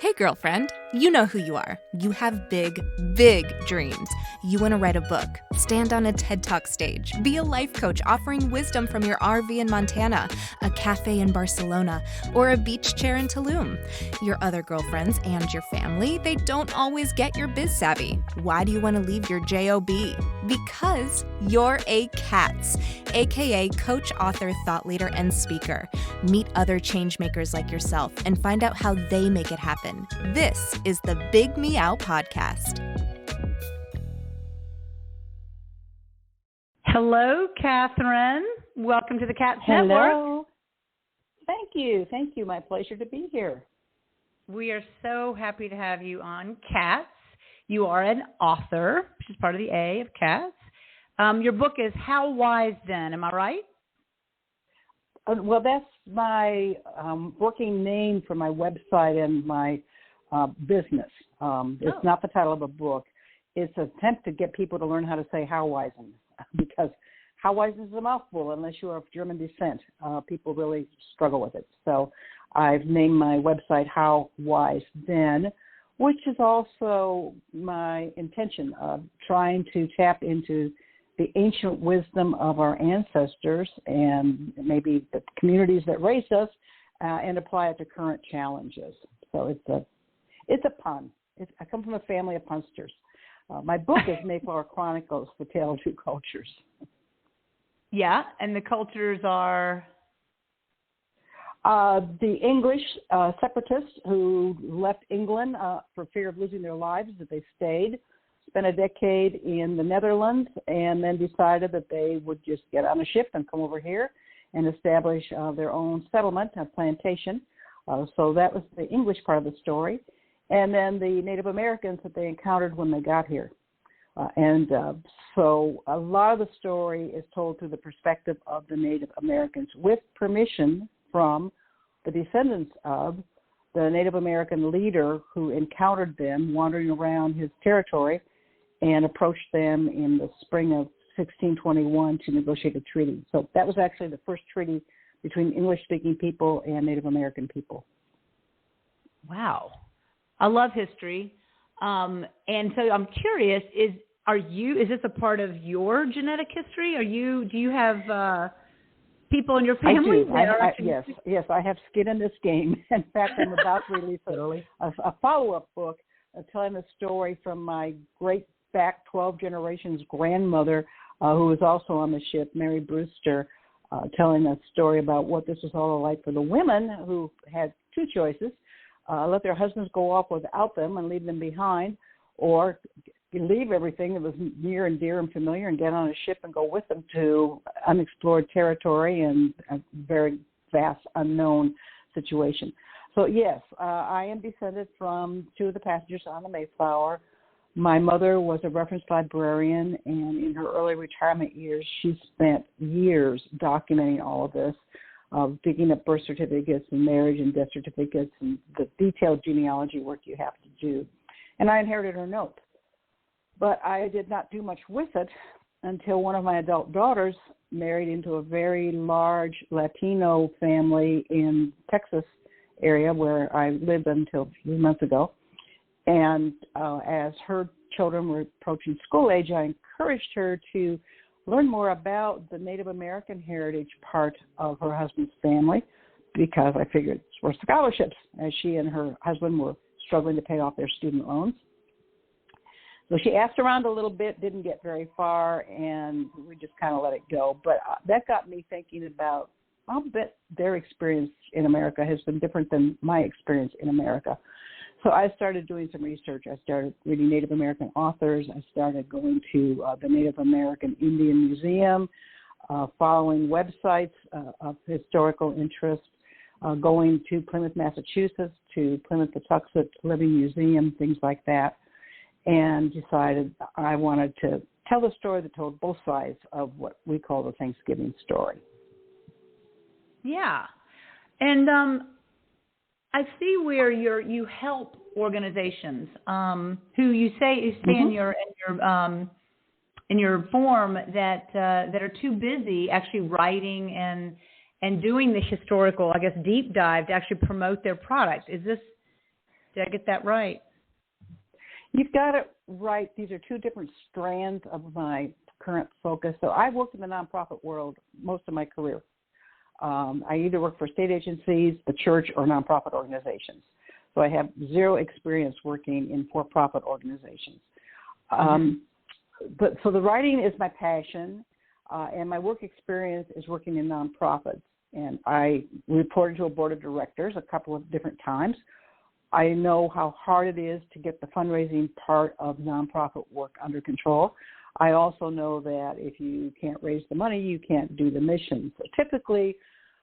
Hey, girlfriend, you know who you are. You have big, big dreams. You want to write a book, stand on a TED Talk stage, be a life coach offering wisdom from your RV in Montana, a cafe in Barcelona, or a beach chair in Tulum. Your other girlfriends and your family, they don't always get your biz savvy. Why do you want to leave your JOB? Because you're a C.A.T.S, aka coach, author, thought leader, and speaker. Meet other change makers like yourself and find out how they make it happen. This is the Big Meow podcast. Hello, Kathryn. Welcome to the C.A.T.S Hello. Network. Thank you. Thank you. My pleasure to be here. We are so happy to have you on C.A.T.S. You are an author, which is part of the A of C.A.T.S. Your book is How Wise Then, am I right? Well, that's my working name for my website and my business. It's not the title of a book. It's an attempt to get people to learn how to say Haueisen, because Haueisen is a mouthful unless you are of German descent. People really struggle with it. So I've named my website How Wise Then, which is also my intention of trying to tap into the ancient wisdom of our ancestors and maybe the communities that raised us and apply it to current challenges. So it's a pun. I come from a family of punsters. My book is Mayflower Chronicles, The Tale of Two Cultures. Yeah, and the cultures are? The English separatists who left England for fear of losing their lives, that they stayed, spent a decade in the Netherlands, and then decided that they would just get on a ship and come over here and establish their own settlement, a plantation. So that was the English part of the story. And then the Native Americans that they encountered when they got here. So a lot of the story is told through the perspective of the Native Americans, with permission from the descendants of the Native American leader who encountered them wandering around his territory and approached them in the spring of 1621 to negotiate a treaty. So that was actually the first treaty between English-speaking people and Native American people. Wow. I love history. And so I'm curious, is this a part of your genetic history? Do you have people in your family that are actually... Yes, I have skin in this game. In fact, I'm about to release a follow-up book telling the story from my great back 12 generations grandmother, who was also on the ship, Mary Brewster, telling a story about what this was all like for the women who had two choices: let their husbands go off without them and leave them behind, or leave everything that was near and dear and familiar and get on a ship and go with them to unexplored territory and a very vast unknown situation. So yes, I am descended from two of the passengers on the Mayflower. My mother was a reference librarian, and in her early retirement years, she spent years documenting all of this, digging up birth certificates and marriage and death certificates and the detailed genealogy work you have to do. And I inherited her notes. But I did not do much with it until one of my adult daughters married into a very large Latino family in Texas area where I lived until a few months ago. And as her children were approaching school age, I encouraged her to learn more about the Native American heritage part of her husband's family, because I figured it's worth scholarships, as she and her husband were struggling to pay off their student loans. So she asked around a little bit, didn't get very far, and we just kind of let it go. But that got me thinking about, I'll bet their experience in America has been different than my experience in America. So I started doing some research. I started reading Native American authors. I started going to the Native American Indian Museum, following websites of historical interest, going to Plymouth, Massachusetts, to Plymouth-Patuxent Living Museum, things like that, and decided I wanted to tell a story that told both sides of what we call the Thanksgiving story. Yeah. And I see where you help organizations who you say in your form that are too busy actually writing and doing the historical, I guess, deep dive to actually promote their product. Did I get that right? You've got it right. These are two different strands of my current focus. So I've worked in the nonprofit world most of my career. I either work for state agencies, the church, or nonprofit organizations. So I have zero experience working in for-profit organizations. But so the writing is my passion, and my work experience is working in nonprofits. And I reported to a board of directors a couple of different times. I know how hard it is to get the fundraising part of nonprofit work under control. I also know that if you can't raise the money, you can't do the mission. So typically,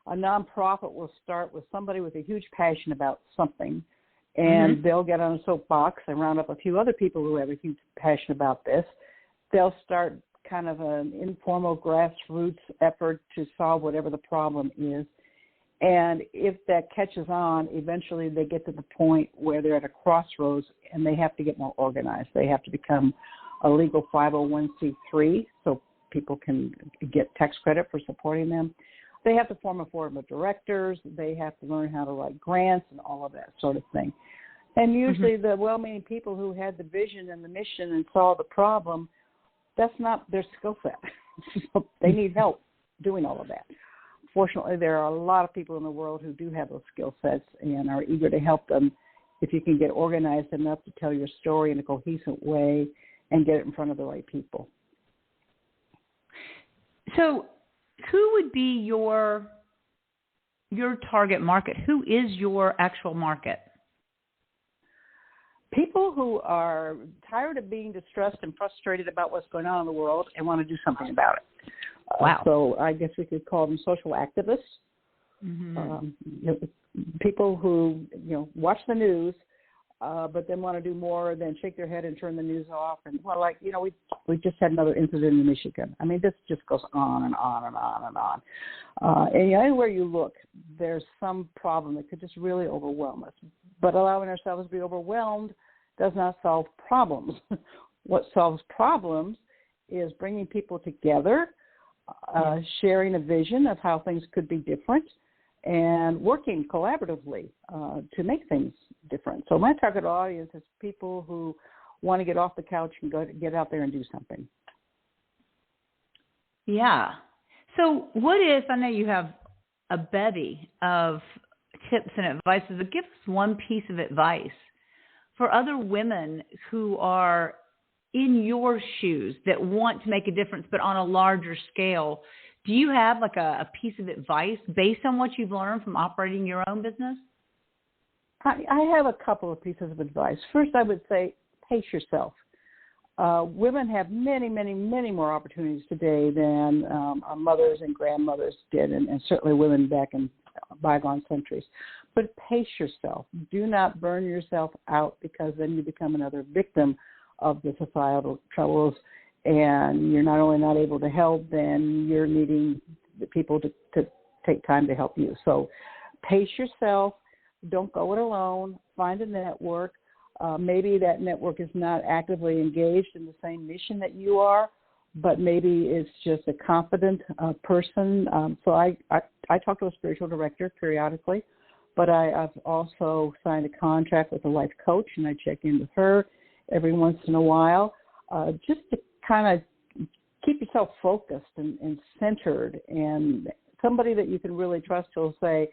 a nonprofit will start with somebody with a huge passion about something, and they'll get on a soapbox and round up a few other people who have a huge passion about this. They'll start kind of an informal grassroots effort to solve whatever the problem is. And if that catches on, eventually they get to the point where they're at a crossroads and they have to get more organized. They have to become a legal 501c3 so people can get tax credit for supporting them. They have to form a board of directors. They have to learn how to write grants and all of that sort of thing. And usually the well-meaning people who had the vision and the mission and saw the problem, that's not their skill set. So they need help doing all of that. Fortunately, there are a lot of people in the world who do have those skill sets and are eager to help them if you can get organized enough to tell your story in a cohesive way and get it in front of the right people. So who would be your target market? Who is your actual market? People who are tired of being distressed and frustrated about what's going on in the world and want to do something about it. Wow. So I guess we could call them social activists. People who watch the news, but then want to do more than shake their head and turn the news off. And we just had another incident in Michigan. I mean, this just goes on and on and on and on. And anywhere you look, there's some problem that could just really overwhelm us. But allowing ourselves to be overwhelmed does not solve problems. What solves problems is bringing people together, sharing a vision of how things could be different, and working collaboratively to make things different. So my target audience is people who want to get off the couch and get out there and do something. Yeah. So what if, I know you have a bevy of tips and advices, but give us one piece of advice for other women who are in your shoes that want to make a difference, but on a larger scale. Do you have like a piece of advice based on what you've learned from operating your own business? I have a couple of pieces of advice. First, I would say pace yourself. Women have many, many, many more opportunities today than our mothers and grandmothers did, and certainly women back in bygone centuries. But pace yourself. Do not burn yourself out, because then you become another victim of the societal troubles, and you're not only not able to help, then you're needing the people to take time to help you. So pace yourself. Don't go it alone. Find a network. Maybe that network is not actively engaged in the same mission that you are, but maybe it's just a confident person. So I talk to a spiritual director periodically, but I've also signed a contract with a life coach, and I check in with her every once in a while, just to kind of keep yourself focused and centered, and somebody that you can really trust who'll say,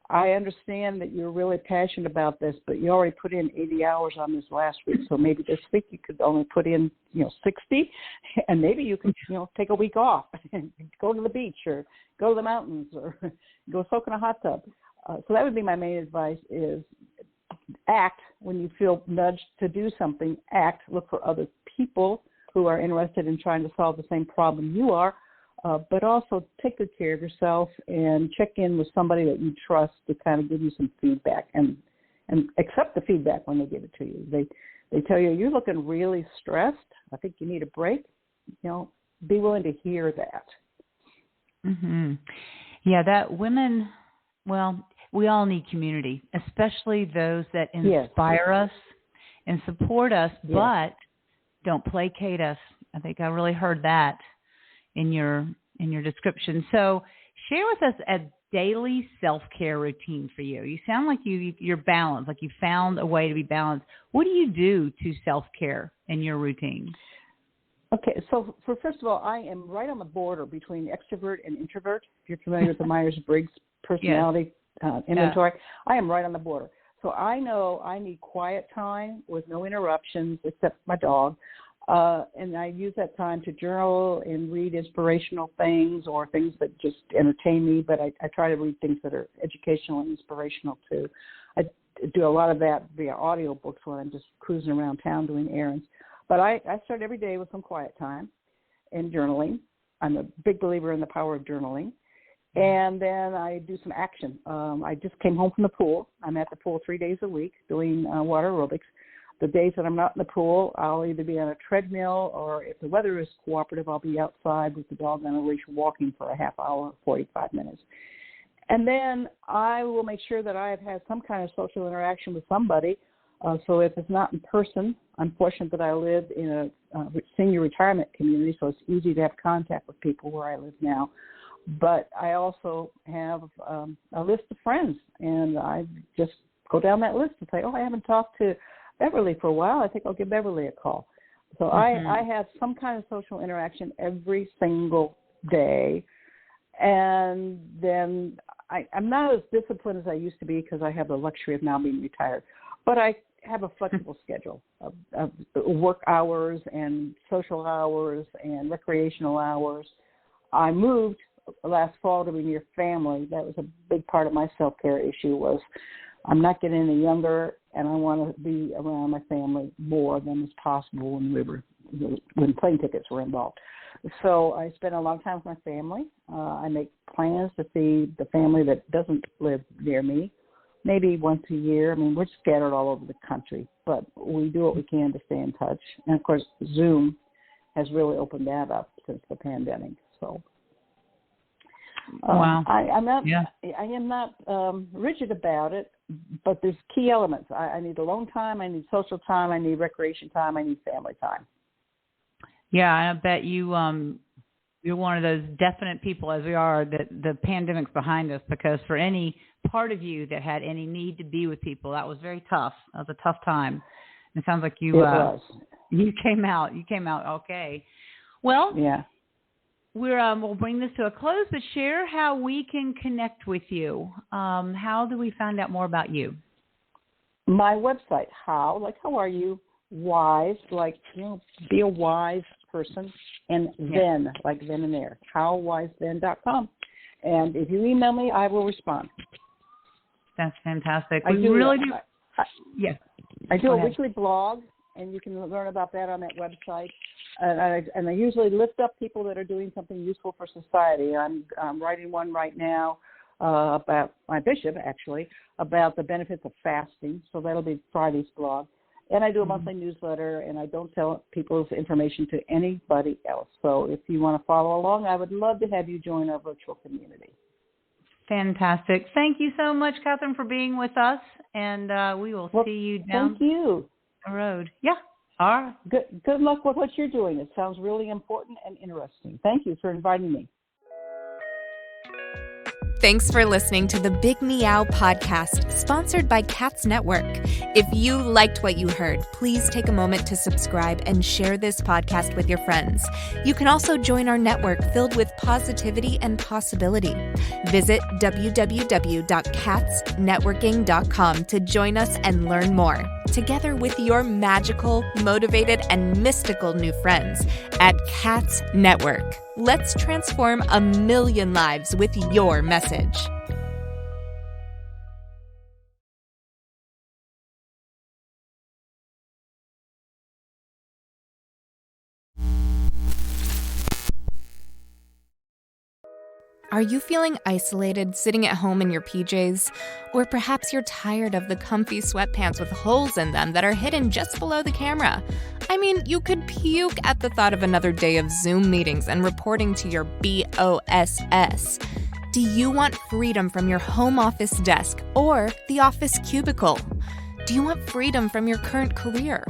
I understand that you're really passionate about this, but you already put in 80 hours on this last week, so maybe this week you could only put in 60, and maybe you could take a week off and go to the beach or go to the mountains or go soak in a hot tub. So that would be my main advice: is act when you feel nudged to do something. Act. Look for other people who are interested in trying to solve the same problem you are. But also take good care of yourself and check in with somebody that you trust to kind of give you some feedback, and accept the feedback when they give it to you. They tell you, you're looking really stressed. I think you need a break. Be willing to hear that. Mm-hmm. Yeah, that women, well, we all need community, especially those that inspire us and support us, but don't placate us. I think I really heard that in your description. So share with us daily self-care routine for you? You sound like you're balanced, like you found a way to be balanced. What do you do to self-care in your routine? Okay, so first of all, I am right on the border between extrovert and introvert. If you're familiar with the Myers-Briggs personality inventory, I am right on the border. So I know I need quiet time with no interruptions except my dog. And I use that time to journal and read inspirational things or things that just entertain me, but I try to read things that are educational and inspirational too. I do a lot of that via audiobooks when I'm just cruising around town doing errands. But I start every day with some quiet time and journaling. I'm a big believer in the power of journaling. And then I do some action. I just came home from the pool. I'm at the pool 3 days a week doing water aerobics. The days that I'm not in the pool, I'll either be on a treadmill or if the weather is cooperative, I'll be outside with the dog on a leash walking for a half hour, 45 minutes. And then I will make sure that I have had some kind of social interaction with somebody. So if it's not in person, I'm fortunate that I live in a senior retirement community, so it's easy to have contact with people where I live now. But I also have a list of friends, and I just go down that list and say, I haven't talked to Beverly for a while. I think I'll give Beverly a call. So I have some kind of social interaction every single day. And then I'm not as disciplined as I used to be because I have the luxury of now being retired. But I have a flexible schedule of work hours and social hours and recreational hours. I moved last fall to be near family. That was a big part of my self-care issue was I'm not getting any younger, and I want to be around my family more than is possible when plane tickets were involved. So I spend a lot of time with my family. I make plans to see the family that doesn't live near me, maybe once a year. I mean, we're scattered all over the country, but we do what we can to stay in touch. And, of course, Zoom has really opened that up since the pandemic. So wow. I am not rigid about it, but there's key elements. I need alone time, I need social time, I need recreation time, I need family time. Yeah, I bet you're one of those definite people, as we are, that the pandemic's behind us, because for any part of you that had any need to be with people, that was very tough. That was a tough time. It sounds like you came out okay. Well, yeah. We'll bring this to a close, but share how we can connect with you. How do we find out more about you? My website, how are you? Wise, be a wise person, and then, like then and there, howwiseden.com. And if you email me, I will respond. That's fantastic. I do Go a ahead. weekly blog, and you can learn about that on that website. And I usually lift up people that are doing something useful for society. I'm writing one right now about my bishop, actually, about the benefits of fasting. So that'll be Friday's blog. And I do a monthly newsletter, and I don't tell people's information to anybody else. So if you want to follow along, I would love to have you join our virtual community. Fantastic. Thank you so much, Kathryn, for being with us, and we will see you down the road. Yeah. All right. Good luck with what you're doing. It sounds really important and interesting. Thank you for inviting me. Thanks for listening to the Big Meow podcast, sponsored by C.A.T.S Network. If you liked what you heard, please take a moment to subscribe and share this podcast with your friends. You can also join our network filled with positivity and possibility. Visit www.catsnetworking.com to join us and learn more, together with your magical, motivated, and mystical new friends at C.A.T.S Network. Let's transform 1 million lives with your message. Are you feeling isolated sitting at home in your PJs? Or perhaps you're tired of the comfy sweatpants with holes in them that are hidden just below the camera? I mean, you could puke at the thought of another day of Zoom meetings and reporting to your BOSS. Do you want freedom from your home office desk or the office cubicle? Do you want freedom from your current career?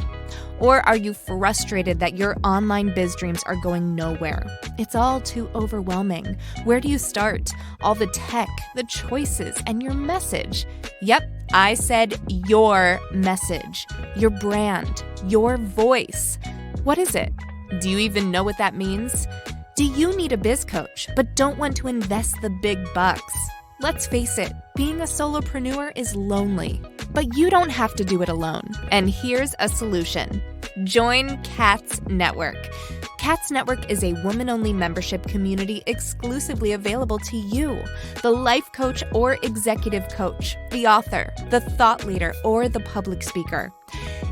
Or are you frustrated that your online biz dreams are going nowhere? It's all too overwhelming. Where do you start? All the tech, the choices, and your message. Yep, I said your message, your brand, your voice. What is it? Do you even know what that means? Do you need a biz coach but don't want to invest the big bucks? Let's face it, being a solopreneur is lonely, but you don't have to do it alone. And here's a solution. Join C.A.T.S Network. C.A.T.S Network is a woman-only membership community exclusively available to you, the life coach or executive coach, the author, the thought leader, or the public speaker.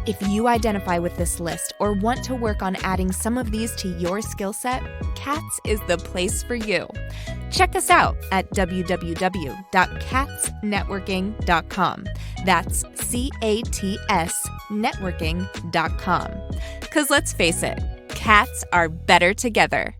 If you identify with this list or want to work on adding some of these to your skill set, C.A.T.S is the place for you. Check us out at www.catsnetworking.com. That's C-A-T-S networking.com. Because let's face it, cats are better together.